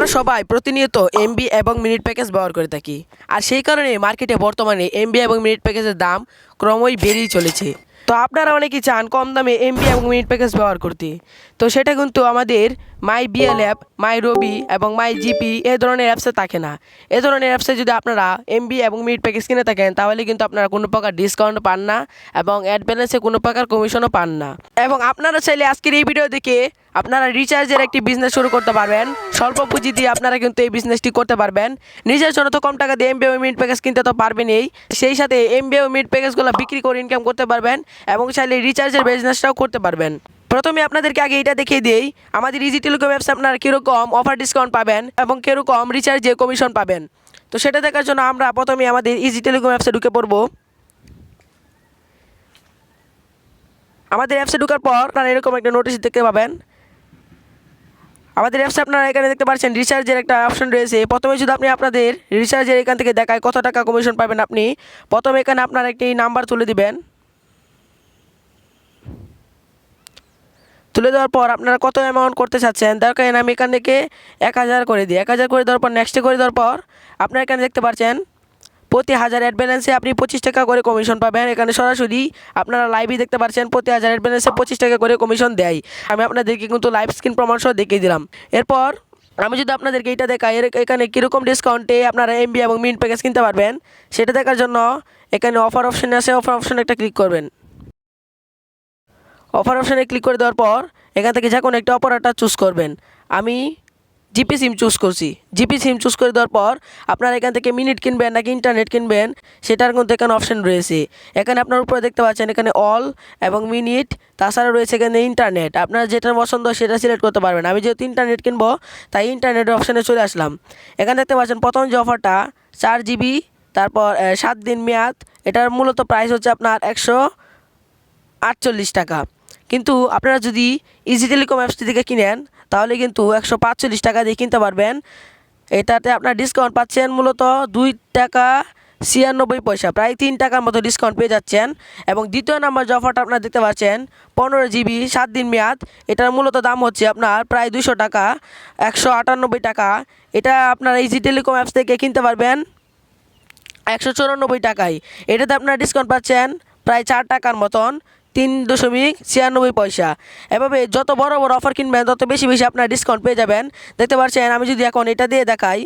আমরা সবাই প্রতিনিয়ত এমবি এবং মিনিট প্যাকেজ ব্যবহার করে থাকি, আর সেই কারণে মার্কেটে বর্তমানে এমবি এবং মিনিট প্যাকেজের দাম ক্রমই বেড়েই চলেছে। তো আপনারা অনেকেই চান কম দামে এমবি এবং মিনিট প্যাকেজ ব্যবহার করতে। তো সেটা কিন্তু আমাদের মাই বিএল অ্যাপ, মাই রবি এবং মাই জিপি এই ধরনের অ্যাপসে থাকে না। এই ধরনের অ্যাপসে যদি আপনারা এমবি এবং মিনিট প্যাকেজ কিনে থাকেন, তাহলে কিন্তু আপনারা কোনো প্রকার ডিসকাউন্ট পান না এবং অ্যাড ব্যালেন্সে কোনো প্রকার কমিশনও পান না। এবং আপনারা চাইলে আজকের এই ভিডিও দেখে আপনারা রিচার্জের একটি বিজনেস শুরু করতে পারবেন। স্বল্প পুঁজি দিয়ে আপনারা কিন্তু এই বিজনেসটি করতে পারবেন। নিজের জন্য তো কম টাকা দিয়ে এমবি এবং মিনিট প্যাকেজ কিনতে তো পারবেনই, সেই সাথে এমবি এবং মিনিট প্যাকেজগুলো বিক্রি করে ইনকাম করতে পারবেন এবং চাইলে রিচার্জের বিজনেসটাও করতে পারবেন। প্রথমে আপনাদেরকে আগে এটা দেখিয়ে দিই আমাদের ইজি টেলিকম অ্যাপসে আপনারা কীরকম অফার ডিসকাউন্ট পাবেন এবং কীরকম রিচার্জে কমিশন পাবেন। তো সেটা দেখার জন্য আমরা প্রথমে আমাদের ইজি টেলিকম অ্যাপসে ঢুকে পড়ব। আমাদের অ্যাপসে ঢোকার পর আপনারা এরকম একটা নোটিশ দেখতে পাবেন। আমাদের অ্যাপসে আপনারা এখানে দেখতে পাচ্ছেন রিচার্জের একটা অপশন রয়েছে। প্রথমে যদি আপনি আপনাদের রিচার্জের এখান থেকে দেখায় কত টাকা কমিশন পাবেন, আপনি প্রথমে এখানে আপনার একটি নাম্বার তুলে দিবেন। তুলে দেওয়ার পর আপনারা কত অ্যামাউন্ট করতে চাচ্ছেন, দরকার আমি এখান থেকে 1000 করে দিই। 1000 করে দেওয়ার পর নেক্সটে করে দেওয়ার পর আপনারা এখানে দেখতে পাচ্ছেন প্রতি 1000 অ্যাড ব্যালেন্সে আপনি 25 টাকা করে কমিশন পাবেন। এখানে সরাসরি আপনারা লাইভই দেখতে পাচ্ছেন প্রতি 1000 অ্যাড ব্যালেন্সে 25 টাকা করে কমিশন দেয়। আমি আপনাদেরকে কিন্তু লাইভ স্ক্রিন প্রমাণ সহ দেখিয়ে দিলাম। এরপর আমি যদি আপনাদেরকে এইটা দেখাই এখানে কীরকম ডিসকাউন্টে আপনারা এমবি এবং মিনিট প্যাকেজ কিনতে পারবেন, সেটা দেখার জন্য এখানে অফার অপশানে আছে, অফার অপশানে একটা ক্লিক করবেন। অফার অপশানে ক্লিক করে দেওয়ার পর এখান থেকে যে কোনো একটা অপারেটর চুজ করবেন। আমি জিপি সিম চুজ করছি। জিপি সিম চুজ করে দেওয়ার পর আপনারা এখান থেকে মিনিট কিনবেন নাকি ইন্টারনেট কিনবেন সেটার কিন্তু এখানে অপশান রয়েছে। এখানে আপনার উপরে দেখতে পাচ্ছেন এখানে অল এবং মিনিট, তাছাড়া রয়েছে এখানে ইন্টারনেট। আপনার যেটা পছন্দ সেটা সিলেক্ট করতে পারবেন। আমি যেহেতু ইন্টারনেট কিনবো তাই ইন্টারনেটের অপশানে চলে আসলাম। এখানে দেখতে পাচ্ছেন প্রথম যে অফারটা 4 জিবি, তারপর 7 দিন মেয়াদ, এটার মূলত প্রাইস হচ্ছে আপনার 148 টাকা। কিন্তু আপনারা যদি ইজি টেলিকম অ্যাপসটি থেকে কিনেন তাহলে কিন্তু 145 টাকা দিয়ে কিনতে পারবেন। এটাতে আপনার ডিসকাউন্ট পাচ্ছেন মূলত 2 টাকা 96 পয়সা, প্রায় 3 টাকার মতো ডিসকাউন্ট পেয়ে যাচ্ছেন। এবং দ্বিতীয় নাম্বার যে অফারটা আপনারা দেখতে পাচ্ছেন 15 জিবি 7 দিন মেয়াদ, এটার মূলত দাম হচ্ছে আপনার প্রায় 200 টাকা, 198 টাকা। এটা আপনারা ইজি টেলিকম অ্যাপস থেকে কিনতে পারবেন 194 টাকায়। এটাতে আপনারা ডিসকাউন্ট পাচ্ছেন প্রায় 4 টাকার মতন, 3.96 পয়সা। এভাবে যত বড় বড় অফার কিনবেন তত বেশি বেশি আপনারা ডিসকাউন্ট পেয়ে যাবেন। দেখতে পাচ্ছেন আমি যদি এখন এটা দিয়ে দেখাই,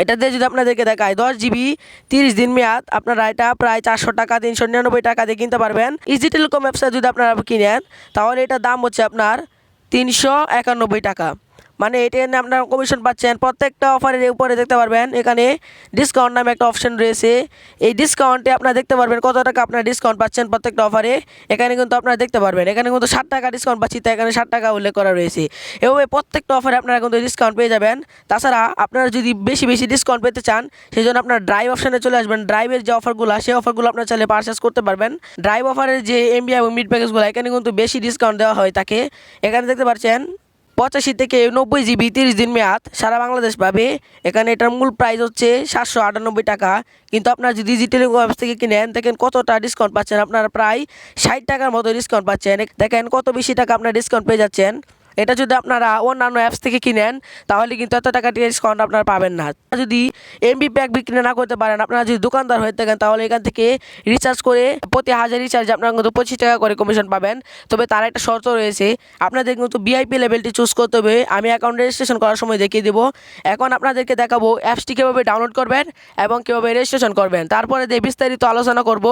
এটা দিয়ে যদি আপনাদেরকে দেখায় 10 জিবি 30 দিন মেয়াদ, আপনারা এটা প্রায় 400 টাকা 399 টাকা দিয়ে কিনতে পারবেন। ইজি টেলিকম অ্যাপসে যদি আপনারা কিনেন তাহলে এটার দাম হচ্ছে আপনার 391 টাকা। মানে এটা নিয়ে আপনারা কমিশন পাচ্ছেন। প্রত্যেকটা অফারের উপরে দেখতে পারবেন এখানে ডিসকাউন্ট নামে একটা অপশন রয়েছে। এই ডিসকাউন্টে আপনারা দেখতে পারবেন কত টাকা আপনারা ডিসকাউন্ট পাচ্ছেন প্রত্যেকটা অফারে। এখানে কিন্তু আপনারা দেখতে পারবেন এখানে কিন্তু 60 টাকা ডিসকাউন্ট পাচ্ছি, তাই এখানে 60 টাকা উল্লেখ করা রয়েছে। এভাবে প্রত্যেকটা অফারে আপনারা কিন্তু ডিসকাউন্ট পেয়ে যাবেন। তাছাড়া আপনারা যদি বেশি বেশি ডিসকাউন্ট পেতে চান সেই জন্য আপনারা ড্রাইভ অপশানে চলে আসবেন। ড্রাইভের যে অফারগুলো সেই অফারগুলো আপনারা চাইলে পারচেস করতে পারবেন। ড্রাইভ অফারের যে এমবি এবং মিড প্যাকেজগুলো এখানে কিন্তু বেশি ডিসকাউন্ট দেওয়া হয় তাকে। এখানে দেখতে পাচ্ছেন 85 থেকে 90 জিবি 30 দিন মেয়াদ সারা বাংলাদেশ পাবে। এখানে এটার মূল প্রাইস হচ্ছে 798 টাকা। কিন্তু আপনারা যদি ইজি টেলিকম অ্যাপস থেকে কিনেন দেখেন কতটা ডিসকাউন্ট পাচ্ছেন, আপনারা প্রায় 60 টাকার মতো ডিসকাউন্ট পাচ্ছেন। দেখেন কত বেশি টাকা আপনারা ডিসকাউন্ট পেয়ে যাচ্ছেন। এটা যদি আপনারা অন্যান্য অ্যাপস থেকে কিনেন তাহলে কিন্তু এত টাকা ডিসকাউন্ট আপনারা পাবেন না। যদি এমবি প্যাক বিক্রি না করতে পারেন, আপনারা যদি দোকানদার হয়ে থাকেন তাহলে এখান থেকে রিচার্জ করে প্রতি 1000 রিচার্জে আপনারা কিন্তু 25 টাকা করে কমিশন পাবেন। তবে তার একটা শর্ত রয়েছে, আপনাদের কিন্তু ভিআইপি লেভেলটি চুজ করতে হবে। আমি অ্যাকাউন্ট রেজিস্ট্রেশন করার সময় দেখিয়ে দেবো। এখন আপনাদেরকে দেখাবো অ্যাপসটি কীভাবে ডাউনলোড করবেন এবং কীভাবে রেজিস্ট্রেশন করবেন। তারপরে দিয়ে বিস্তারিত আলোচনা করব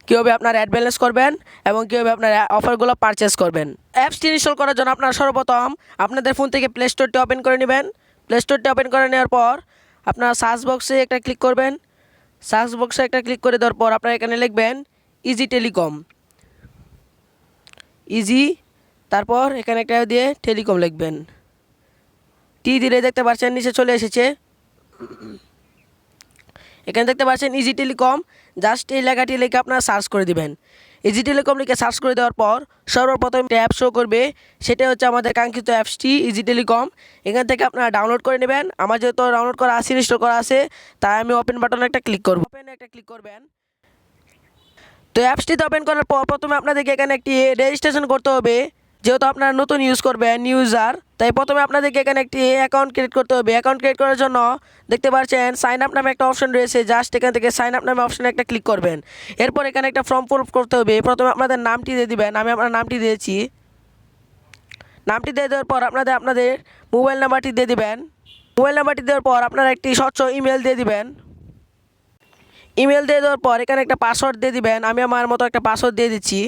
কীভাবে আপনার অ্যাড ব্যালেন্স করবেন এবং কীভাবে আপনার অফারগুলো পারচেস করবেন। অ্যাপসটি ইনস্টল করার জন্য আপনারা সর্বপ্রথম আপনাদের ফোন থেকে প্লে স্টোরটি ওপেন করে নেবেন। প্লে স্টোরটি ওপেন করে নেওয়ার পর আপনারা সার্চ বক্সে একটা ক্লিক করবেন। সার্চ বক্সে একটা ক্লিক করে দেওয়ার পর আপনারা এখানে লিখবেন ইজি টেলিকম, ইজি, তারপর এখানে একটা দিয়ে টেলিকম লিখবেন। টি দিলে দেখতে পাচ্ছেন নিচে চলে এসেছে। এখানে দেখতে পাচ্ছেন ইজি টেলিকম, জাস্ট এই লেখাটি লিখে আপনারা সার্চ করে দিবেন। ইজি টেলিকম লিখে সার্চ করে দেওয়ার পর সর্বপ্রথম অ্যাপ শো করবে, সেটা হচ্ছে আমাদের কাঙ্ক্ষিত অ্যাপসটি ইজি টেলিকম। এখান থেকে আপনারা ডাউনলোড করে নেবেন। আমার যেহেতু ডাউনলোড করা আছে, ইনস্টল করা আছে, তাই আমি ওপেন বাটনে একটা ক্লিক করব। ওপেনে একটা ক্লিক করবেন। তো অ্যাপসটিতে ওপেন করার পর প্রথমে আপনাদেরকে এখানে একটি রেজিস্ট্রেশন করতে হবে। যেহেতু আপনারা নতুন ইউজ করবেন নিউ ইউজার, তাই প্রথমে আপনাদেরকে এখানে একটি অ্যাকাউন্ট ক্রিয়েট করতে হবে। অ্যাকাউন্ট ক্রিয়েট করার জন্য দেখতে পাচ্ছেন সাইন আপ নামে একটা অপশন রয়েছে, জাস্ট এখান থেকে সাইন আপ নামে অপশনে একটা ক্লিক করবেন। এরপর এখানে একটা ফর্ম ফিল করতে হবে। প্রথমে আপনাদের নামটি দিয়ে দিবেন, আমি আপনার নামটি দিয়েছি। নামটি দিয়ে দেওয়ার পর আপনাদের মোবাইল নাম্বারটি দিয়ে দিবেন। মোবাইল নাম্বারটি দেওয়ার পর আপনারা একটি স্বচ্ছ ইমেল দিয়ে দিবেন। ইমেল দিয়ে দেওয়ার পর এখানে একটা পাসওয়ার্ড দিয়ে দিবেন, আমি আমার মতো একটা পাসওয়ার্ড দিয়ে দিচ্ছি।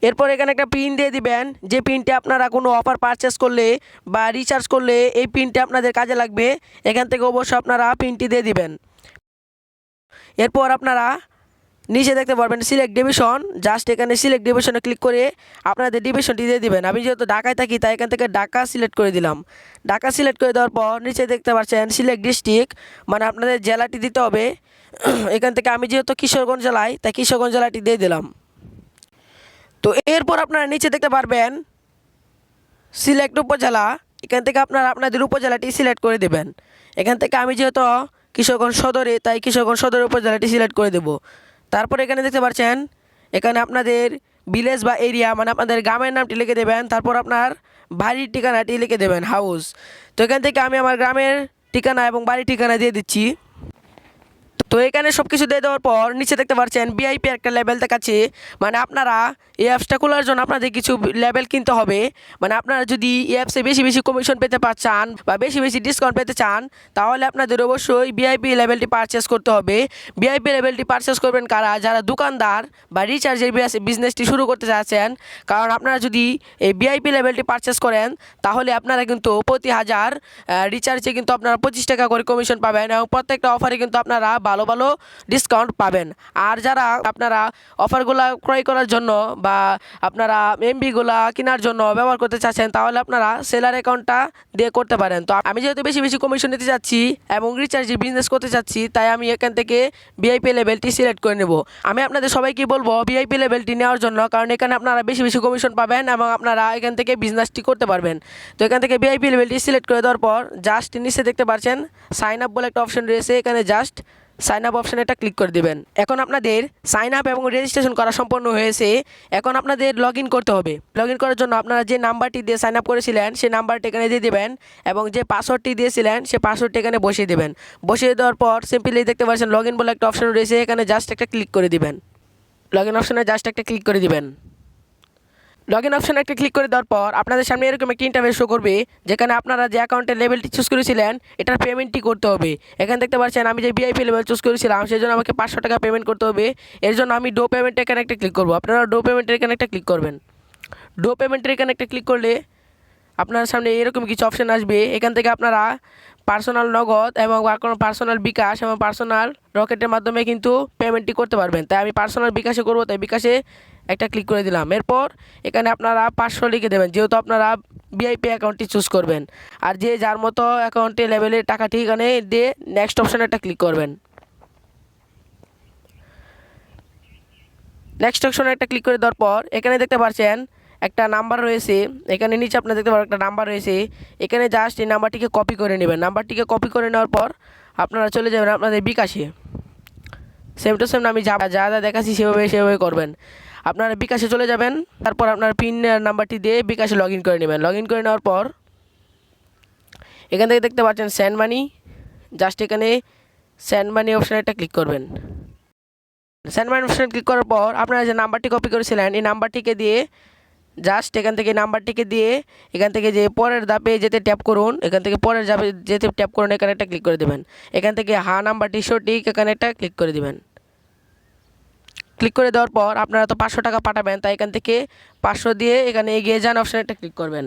এরপর এখানে একটা পিন দিয়ে দিবেন, যে পিনটি আপনারা কোনো অফার পারচেস করলে বা রিচার্জ করলে এই পিনটি আপনাদের কাজে লাগবে। এখান থেকে অবশ্যই আপনারা পিনটি দিয়ে দিবেন। এরপর আপনারা নিচে দেখতে পারবেন সিলেক্ট ডিভিশন, জাস্ট এখানে সিলেক্ট ডিভিশনে ক্লিক করে আপনাদের ডিভিশনটি দিয়ে দিবেন। আমি যেহেতু ঢাকায় থাকি তাই এখান থেকে ঢাকা সিলেক্ট করে দিলাম। ঢাকা সিলেক্ট করে দেওয়ার পর নিচে দেখতে পাচ্ছেন সিলেক্ট ডিস্ট্রিক্ট, মানে আপনাদের জেলাটি দিতে হবে। এখান থেকে আমি যেহেতু কিশোরগঞ্জ জেলায় তাই কিশোরগঞ্জ জেলাটি দিয়ে দিলাম। তো এরপর আপনারা নিচে দেখতে পারবেন সিলেক্ট উপজেলা, এখান থেকে আপনারা আপনাদের উপজেলাটি সিলেক্ট করে দেবেন। এখান থেকে আমি যেহেতু কিশোরগঞ্জ সদরে তাই কিশোরগঞ্জ সদর উপজেলাটি সিলেক্ট করে দেব। তারপর এখানে দেখতে পাচ্ছেন এখানে আপনাদের ভিলেজ বা এরিয়া, মানে আপনাদের গ্রামের নামটি লিখে দেবেন। তারপর আপনার বাড়ির ঠিকানাটি লিখে দেবেন, হাউস। তো এখান থেকে আমি আমার গ্রামের ঠিকানা এবং বাড়ির ঠিকানা দিয়ে দিচ্ছি। তো এখানে সব কিছু দিয়ে দেওয়ার পর নিচে দেখতে পাচ্ছেন ভিআইপি একটা লেভেল দেখাচ্ছে, মানে আপনারা এই অ্যাপসটা খোলার জন্য আপনাদের কিছু লেভেল কিনতে হবে। মানে আপনারা যদি এই অ্যাপসে বেশি বেশি কমিশন পেতে চান বা বেশি বেশি ডিসকাউন্ট পেতে চান, তাহলে আপনাদের অবশ্যই ভিআইপি লেভেলটি পারচেস করতে হবে। ভিআইপি লেভেলটি পারচেস করবেন কারা, যারা দোকানদার বা রিচার্জের বিজনেসটি শুরু করতে চাচ্ছেন। কারণ আপনারা যদি এই ভিআইপি লেভেলটি পারচেস করেন তাহলে আপনারা কিন্তু প্রতি 1000 রিচার্জে কিন্তু আপনারা 25 টাকা করে কমিশন পাবেন এবং প্রত্যেকটা অফারে কিন্তু আপনারা ভালো ভালো ডিসকাউন্ট পাবেন। আর যারা আপনারা অফারগুলো ক্রয় করার জন্য বা আপনারা এমবিগুলা কেনার জন্য ব্যবহার করতে চাচ্ছেন, তাহলে আপনারা সেলার অ্যাকাউন্টটা দিয়ে করতে পারেন। তো আমি যেহেতু বেশি বেশি কমিশন নিতে চাচ্ছি এবং রিচার্জে বিজনেস করতে চাচ্ছি, তাই আমি এখান থেকে ভিআইপি লেভেলটি সিলেক্ট করে নেব। আমি আপনাদের সবাইকে বলবো ভিআইপি লেভেলটি নেওয়ার জন্য, কারণ এখানে আপনারা বেশি বেশি কমিশন পাবেন এবং আপনারা এখান থেকে বিজনেসটি করতে পারবেন। তো এখান থেকে ভিআইপি লেভেলটি সিলেক্ট করে দেওয়ার পর জাস্ট নিচে দেখতে পাচ্ছেন সাইন আপ বলে একটা অপশন রয়েছে, এখানে জাস্ট সাইন আপ অপশানে একটা ক্লিক করে দিবেন। এখন আপনাদের সাইন আপ এবং রেজিস্ট্রেশন করা সম্পন্ন হয়েছে। এখন আপনাদের লগ ইন করতে হবে। লগ ইন করার জন্য আপনারা যে নাম্বারটি দিয়ে সাইন আপ করেছিলেন সেই নাম্বারটি এখানে দিয়ে দেবেন এবং যে পাসওয়ার্ডটি দিয়েছিলেন সেই পাসওয়ার্ডটি এখানে বসিয়ে দেবেন। বসিয়ে দেওয়ার পর সিম্পলি দেখতে পাচ্ছেন লগ ইন বলে একটা অপশন রয়েছে, এখানে জাস্ট একটা ক্লিক করে দিবেন। লগ ইন অপশানে জাস্ট একটা ক্লিক করে দিবেন। লগ ইন অপশানে একটা ক্লিক করে দেওয়ার পর আপনাদের সামনে এরকম একটি ইন্টারফেস শো করবে, যেখানে আপনারা যে অ্যাকাউন্টের লেভেলটি চুজ করেছিলেন এটার পেমেন্টটি করতে হবে। এখানে দেখতে পাচ্ছেন আমি যে ভিআইপি লেভেল চুজ করেছিলাম সেই জন্য আমাকে 500 টাকা পেমেন্ট করতে হবে। এর জন্য আমি ডো পেমেন্ট এখানে একটা ক্লিক করবো। আপনারা ডো পেমেন্টের এখানে একটা ক্লিক করবেন। ডো পেমেন্টের এখানে একটা ক্লিক করলে আপনার সামনে এরকম কিছু অপশান আসবে। এখান থেকে আপনারা পার্সোনাল নগদ এবং কোনো পার্সোনাল বিকাশ এবং পার্সোনাল রকেটের মাধ্যমে কিন্তু পেমেন্টটি করতে পারবেন। তাই আমি পার্সোনাল বিকাশে করবো, তাই বিকাশে একটা ক্লিক করে দিলাম। এরপর এখানে আপনারা 500 লিখে দেবেন, যেহেতু আপনারা ভিআইপি অ্যাকাউন্টটি চুজ করবেন। আর যে যার মতো অ্যাকাউন্টে লেভেলের টাকাটি এখানে দিয়ে নেক্সট অপশানে একটা ক্লিক করবেন। নেক্সট অপশানে একটা ক্লিক করে দেওয়ার পর এখানে দেখতে পাচ্ছেন একটা নাম্বার রয়েছে, এখানে নিচে আপনারা দেখতে পারেন একটা নাম্বার রয়েছে। এখানে জাস্ট এই নাম্বারটিকে কপি করে নেবেন। নাম্বারটিকে কপি করে নেওয়ার পর আপনারা চলে যাবেন আপনাদের বিকাশে। সেম টু সেম আমি যা যা দেখাচ্ছি সেভাবে করবেন। আপনারা বিকাশে চলে যাবেন, তারপর আপনার পিন নাম্বারটি দিয়ে বিকাশে লগ ইন করে নেবেন। লগ ইন করে নেওয়ার পর এখান থেকে দেখতে পাচ্ছেন সেন্ড মানি, জাস্ট এখানে সেন্ড মানি অপশানে একটা ক্লিক করবেন। সেন্ড মানি অপশানে ক্লিক করার পর আপনারা যে নাম্বারটি কপি করেছিলেন এই নাম্বারটিকে দিয়ে জাস্ট এখান থেকে নাম্বারটিকে দিয়ে এখান থেকে যে পরের ধাপে যেতে ট্যাপ করুন, এখান থেকে পরের ধাপে যেতে ট্যাপ করুন, এখানে একটা ক্লিক করে দেবেন। এখান থেকে নাম্বারটি সঠিক এখানে একটা ক্লিক করে দেবেন। ক্লিক করে দেওয়ার পর আপনারা তো 500 টাকা পাঠাবেন, তাই এখান থেকে 500 দিয়ে এখানে এগিয়ে যান অপশানে একটা ক্লিক করবেন।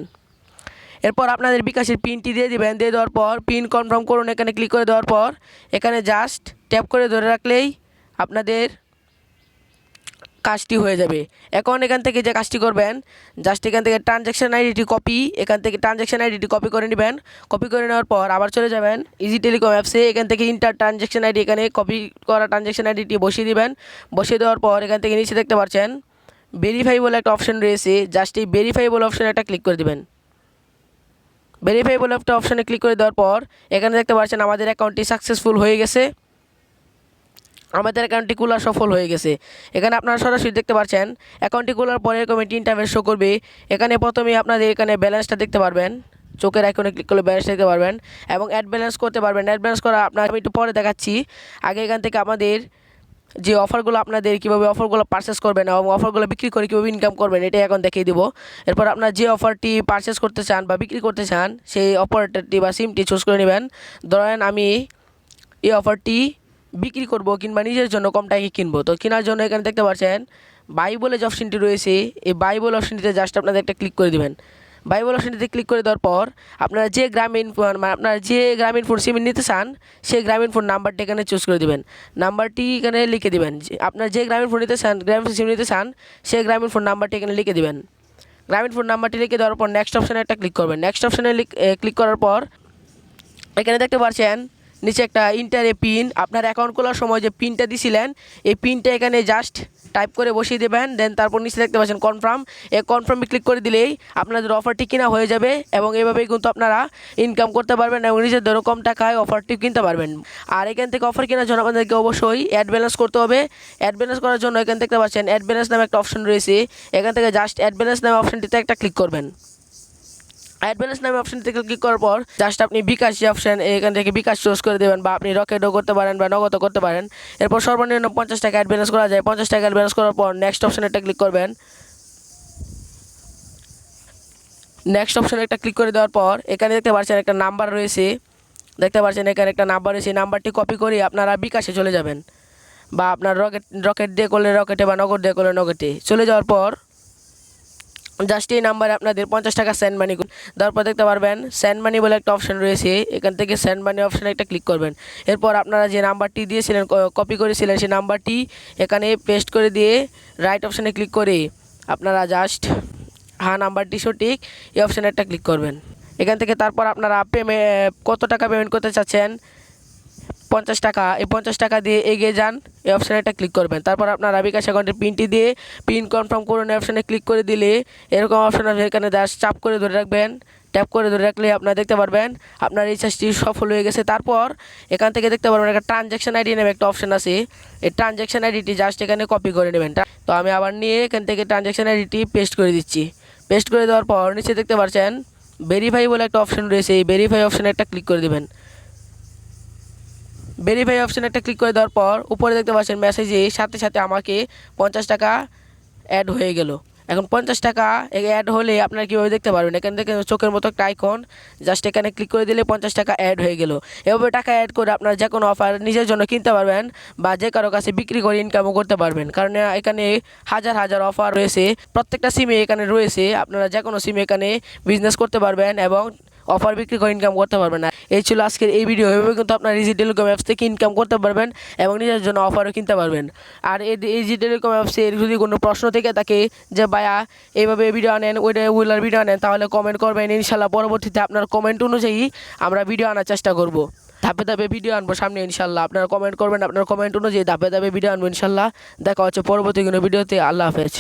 এরপর আপনাদের বিকাশের পিনটি দিয়ে দিবেন। দিয়ে দেওয়ার পর পিন কনফার্ম করুন, এখানে ক্লিক করে দেওয়ার পর এখানে জাস্ট ট্যাপ করে ধরে রাখলেই আপনাদের কাজটি হয়ে যাবে। এখন এখান থেকে যে কাজটি করবেন, জাস্ট এখান থেকে ট্রানজ্যাকশন আইডিটি কপি, এখান থেকে ট্রানজ্যাকশন আইডিটি কপি করে নেবেন। কপি করে নেওয়ার পর আবার চলে যাবেন ইজি টেলিকম অ্যাপসে। এখান থেকে ইন্টার ট্রানজ্যাকশন আইডি, এখানে কপি করা ট্রানজ্যাকশন আইডিটি বসিয়ে দিবেন। বসিয়ে দেওয়ার পর এখান থেকে নিচে দেখতে পাচ্ছেন ভেরিফাই বলে একটা অপশন রয়েছে, জাস্ট এই ভেরিফাই বলে অপশানে একটা ক্লিক করে দেবেন। ভেরিফাই বলে একটা অপশানে ক্লিক করে দেওয়ার পর এখানে দেখতে পাচ্ছেন আমাদের অ্যাকাউন্টটি সাকসেসফুল হয়ে গেছে। আমাদের অ্যাকাউন্টটি খোলা সফল হয়ে গেছে। এখানে আপনারা সরাসরি দেখতে পাচ্ছেন অ্যাকাউন্টটি খোলার পরে এরকম একটি ইন্টারফেস শো করবে। এখানে প্রথমেই আপনাদের এখানে ব্যালেন্সটা দেখতে পারবেন, চোখের আইকনে ক্লিক করলে ব্যালেন্স দেখতে পারবেন এবং অ্যাড ব্যালেন্স করতে পারবেন। অ্যাড ব্যালেন্স করা আপনার আমি একটু পরে দেখাচ্ছি। আগে এখান থেকে আমাদের যে অফারগুলো আপনাদের কীভাবে অফারগুলো পারচেস করবেন এবং অফারগুলো বিক্রি করে কীভাবে ইনকাম করবেন এটাই এখন দেখিয়ে দিব। এরপর আপনার যে অফারটি পারচেস করতে চান বা বিক্রি করতে চান সেই অপারেটরটি বা সিমটি চুজ করে নেবেন। ধরেন আমি এই অফারটি বিক্রি করব কিংবা নিজের জন্য কম টাকায় কিনবো, তো কেনার জন্য এখানে দেখতে পাচ্ছেন বাই বলে যে অপশনটি রয়েছে, এই বাই বলে অপশনটিতে জাস্ট আপনাদের একটা ক্লিক করে দেবেন। বাইবেল অপশনটিতে ক্লিক করে দেওয়ার পর আপনারা যে গ্রামীণ ফোন সিম নিতে চান সেই গ্রামীণ ফোন নাম্বারটি এখানে চুজ করে দেবেন। নাম্বারটি এখানে লিখে দেবেন, আপনার যে গ্রামীণ ফোন নিতে চান, গ্রামীণ সিম নিতে চান সেই গ্রামীণ ফোন নাম্বারটি এখানে লিখে দেবেন। গ্রামীণ ফোন নাম্বারটি লিখে দেওয়ার পর নেক্সট অপশানে একটা ক্লিক করবেন। নেক্সট অপশানে ক্লিক করার পর এখানে দেখতে পাচ্ছেন নিচে একটা ইন্টারে পিন, আপনার অ্যাকাউন্ট খোলার সময় যে পিনটা দিছিলেন এই পিনটা এখানে জাস্ট টাইপ করে বসিয়ে দেবেন। দেন তারপর নিচে দেখতে পাচ্ছেন কনফার্ম, এই কনফার্মে ক্লিক করে দিলেই আপনাদের অফারটি কিনা হয়ে যাবে এবং এভাবেই কিন্তু আপনারা ইনকাম করতে পারবেন এবং নিজেদের কম টাকায় অফারটি কিনতে পারবেন। আর এখান থেকে অফার কেনার জন্য আপনাদেরকে অবশ্যই অ্যাড ব্যালেন্স করতে হবে। অ্যাড ব্যালেন্স করার জন্য এখান দেখতে পাচ্ছেন অ্যাড ব্যালেন্স নামে একটা অপশন রয়েছে, এখান থেকে জাস্ট অ্যাড ব্যালেন্স নামে অপশনটিতে একটা ক্লিক করবেন। অ্যাড ব্যালেন্স নামে অপশনটিতে ক্লিক করার পর জাস্ট আপনি বিকাশ অপশন এখান থেকে বিকাশ চুজ করে দেবেন বা আপনি রকেটও করতে পারেন বা নগদও করতে পারেন। এরপর সর্বনিম্ন 50 টাকা অ্যাড ব্যালেন্স করা যায়। 50 টাকা অ্যাড ব্যালেন্স করার পর নেক্সট অপশনে একটা ক্লিক করবেন। নেক্সট অপশনে একটা ক্লিক করে দেওয়ার পর এখানে দেখতে পাচ্ছেন একটা নাম্বার রয়েছে, দেখতে পাচ্ছেন এখানে একটা নাম্বার রয়েছে, নাম্বারটি কপি করে আপনারা বিকাশে চলে যাবেন বা আপনার রকেট দিয়ে করলে রকেটে বা নগদ দিয়ে করলে নগদে চলে যাওয়ার পর জাস্ট এই নাম্বারে আপনাদের 50 টাকা সেন্ড মানি দেওয়ার পর দেখতে পারবেন সেন্ড মানি বলে একটা অপশন রয়েছে, এখান থেকে সেন্ড মানি অপশানে একটা ক্লিক করবেন। এরপর আপনারা যে নাম্বারটি দিয়েছিলেন কপি করেছিলেন সেই নাম্বারটি এখানে পেস্ট করে দিয়ে রাইট অপশানে ক্লিক করে আপনারা জাস্ট হ্যাঁ নাম্বারটি সঠিক এই অপশানে একটা ক্লিক করবেন। এখান থেকে তারপর আপনারা কত টাকা পেমেন্ট করতে চাচ্ছেন 50 টাকা, এই 50 টাকা দিয়ে এগিয়ে যান এই অপশানে একটা ক্লিক করবেন। তারপর আপনারা বিকাশ অ্যাকাউন্টের পিনটি দিয়ে পিন কনফার্ম করুন এই অপশানে ক্লিক করে দিলে এরকম অপশান আছে, এখানে জাস্ট চাপ করে ধরে রাখবেন। ট্যাপ করে ধরে রাখলে আপনারা দেখতে পারবেন আপনার রিচার্জটি সফল হয়ে গেছে। তারপর এখান থেকে দেখতে পারবেন একটা ট্রানজ্যাকশন আইডি নামে একটা অপশান আছে, এই ট্রানজ্যাকশন আইডিটি জাস্ট এখানে কপি করে নেবেন। তো আমি আবার নিয়ে এখান থেকে ট্রানজ্যাকশন আইডিটি পেস্ট করে দিচ্ছি। পেস্ট করে দেওয়ার পর নিচে দেখতে পাচ্ছেন ভেরিফাই বলে একটা অপশান রয়েছে, এই ভেরিফাই অপশানে একটা ক্লিক করে দেবেন। ভেরিফাই অপশানে একটা ক্লিক করে দেওয়ার পর উপরে দেখতে পাচ্ছেন মেসেজে সাথে সাথে আমাকে 50 টাকা অ্যাড হয়ে গেল। এখন 50 টাকা অ্যাড হলে আপনারা কীভাবে দেখতে পারবেন, এখান থেকে চোখের মতো একটা আইকন জাস্ট এখানে ক্লিক করে দিলে 50 টাকা অ্যাড হয়ে গেল। এভাবে টাকা অ্যাড করে আপনারা যে কোনো অফার নিজের জন্য কিনতে পারবেন বা যে কারো কাছে বিক্রি করে ইনকামও করতে পারবেন, কারণ এখানে হাজার হাজার অফার রয়েছে, প্রত্যেকটা সিমে এখানে রয়েছে। আপনারা যে কোনো সিমে এখানে বিজনেস করতে পারবেন এবং অফার বিক্রি করে ইনকাম করতে পারবেন না। এই ছিল আজকের এই ভিডিও, এভাবে কিন্তু আপনার ইজি টেলিকম অ্যাপস থেকে ইনকাম করতে পারবেন এবং নিজের জন্য অফারও কিনতে পারবেন। আর এই ইজি টেলিকম অ্যাপসের যদি কোনো প্রশ্ন থেকে থাকে যে ভাইয়া এইভাবে ভিডিও আনেন ওইগুলার ভিডিও আনেন, তাহলে কমেন্ট করবেন, ইনশাল্লাহ পরবর্তীতে আপনার কমেন্ট অনুযায়ী আমরা ভিডিও আনার চেষ্টা করব। ধাপে ধাপে ভিডিও আনবো সামনে ইনশাল্লাহ, আপনারা কমেন্ট করবেন, আপনার কমেন্ট অনুযায়ী ধাপে ধাপে ভিডিও আনবো ইনশাল্লাহ। দেখা হচ্ছে পরবর্তী কোনো ভিডিওতে। আল্লাহ হাফেজ।